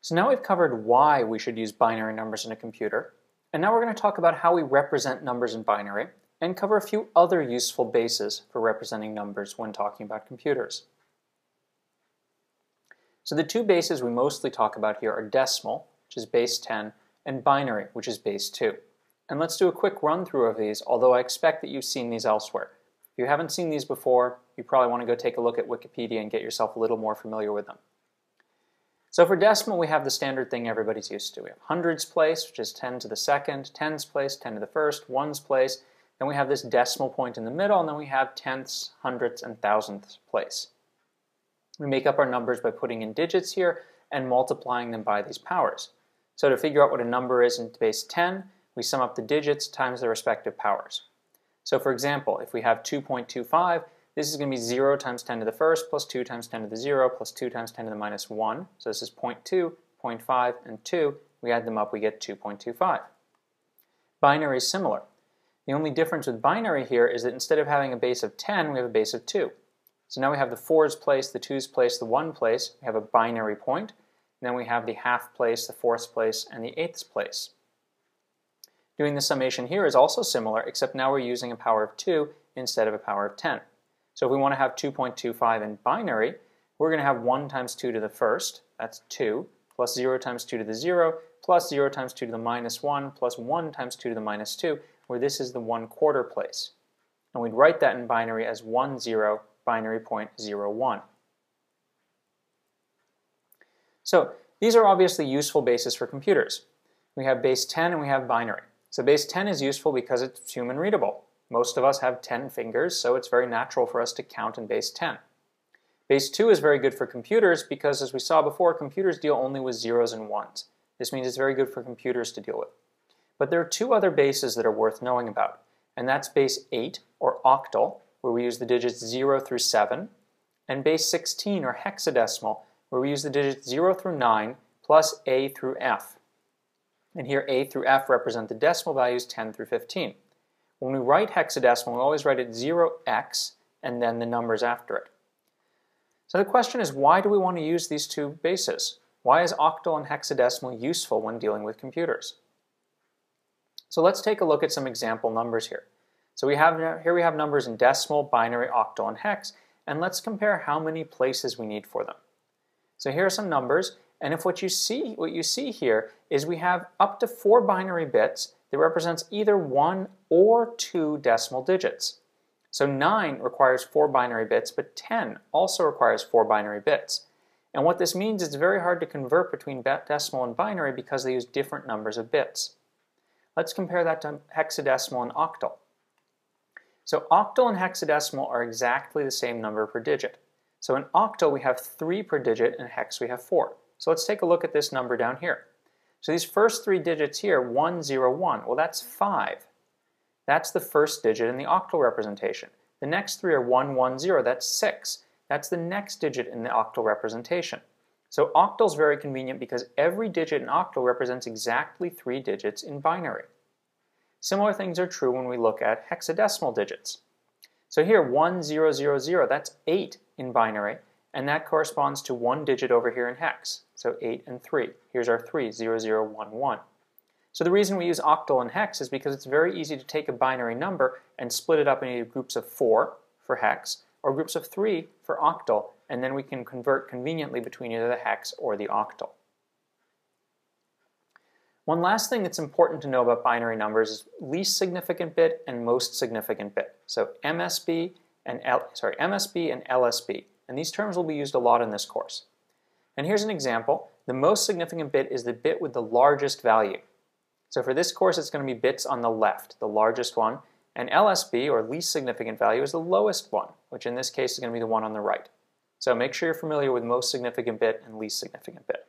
So now we've covered why we should use binary numbers in a computer, and now we're going to talk about how we represent numbers in binary and cover a few other useful bases for representing numbers when talking about computers. So the two bases we mostly talk about here are decimal, which is base 10, and binary, which is base 2. And let's do a quick run through of these, although I expect that you've seen these elsewhere. If you haven't seen these before, you probably want to go take a look at Wikipedia and get yourself a little more familiar with them. So for decimal, we have the standard thing everybody's used to. We have hundreds place, which is 10 to the second, tens place, 10 to the first, ones place. Then we have this decimal point in the middle, and then we have tenths, hundredths, and thousandths place. We make up our numbers by putting in digits here and multiplying them by these powers. So to figure out what a number is in base 10, we sum up the digits times their respective powers. So for example, if we have 2.25, this is going to be 0 times 10 to the first plus 2 times 10 to the 0 plus 2 times 10 to the minus 1. So this is 0.2, 0.5, and 2. We add them up, we get 2.25. Binary is similar. The only difference with binary here is that instead of having a base of 10, we have a base of 2. So now we have the 4's place, the 2's place, the 1 place. We have a binary point. And then we have the half place, the 4th place, and the 8th place. Doing the summation here is also similar, except now we're using a power of 2 instead of a power of 10. So if we want to have 2.25 in binary, we're going to have 1 times 2 to the first, that's 2, plus 0 times 2 to the 0, plus 0 times 2 to the minus 1, plus 1 times 2 to the minus 2, where this is the 1/4 place. And we'd write that in binary as 1, 0, binary point 0, 1. So these are obviously useful bases for computers. We have base 10 and we have binary. So base 10 is useful because it's human readable. Most of us have 10 fingers, so it's very natural for us to count in base 10. Base 2 is very good for computers because, as we saw before, computers deal only with zeros and ones. This means it's very good for computers to deal with. But there are two other bases that are worth knowing about, and that's base 8, or octal, where we use the digits 0 through 7, and base 16, or hexadecimal, where we use the digits 0 through 9 plus A through F. And here A through F represent the decimal values 10 through 15. When we write hexadecimal, we always write it 0x and then the numbers after it. So the question is, why do we want to use these two bases? Why is octal and hexadecimal useful when dealing with computers? So let's take a look at some example numbers here. So here we have numbers in decimal, binary, octal, and hex, and let's compare how many places we need for them. So here are some numbers, and if what you see here is we have up to 4 binary bits that represents either 1 or 2 decimal digits. So 9 requires 4 binary bits, but 10 also requires 4 binary bits. And what this means is it's very hard to convert between decimal and binary because they use different numbers of bits. Let's compare that to hexadecimal and octal. So octal and hexadecimal are exactly the same number per digit. So in octal we have 3 per digit, and in hex we have 4. So let's take a look at this number down here. So these first 3 digits here, 1, 0, 1, well that's 5. That's the first digit in the octal representation. The next 3 are 1, 1, 0, that's 6. That's the next digit in the octal representation. So octal is very convenient because every digit in octal represents exactly 3 digits in binary. Similar things are true when we look at hexadecimal digits. So here 1, 0, 0, 0, that's 8 in binary, and that corresponds to 1 digit over here in hex. So 8 and 3. Here's our 3, 0, 0, 1, 1. So the reason we use octal and hex is because it's very easy to take a binary number and split it up into groups of 4 for hex or groups of 3 for octal, and then we can convert conveniently between either the hex or the octal. One last thing that's important to know about binary numbers is least significant bit and most significant bit. So MSB and LSB, and these terms will be used a lot in this course. And here's an example. The most significant bit is the bit with the largest value. So for this course, it's going to be bits on the left, the largest one, and LSB, or least significant value, is the lowest one, which in this case is going to be the one on the right. So make sure you're familiar with most significant bit and least significant bit.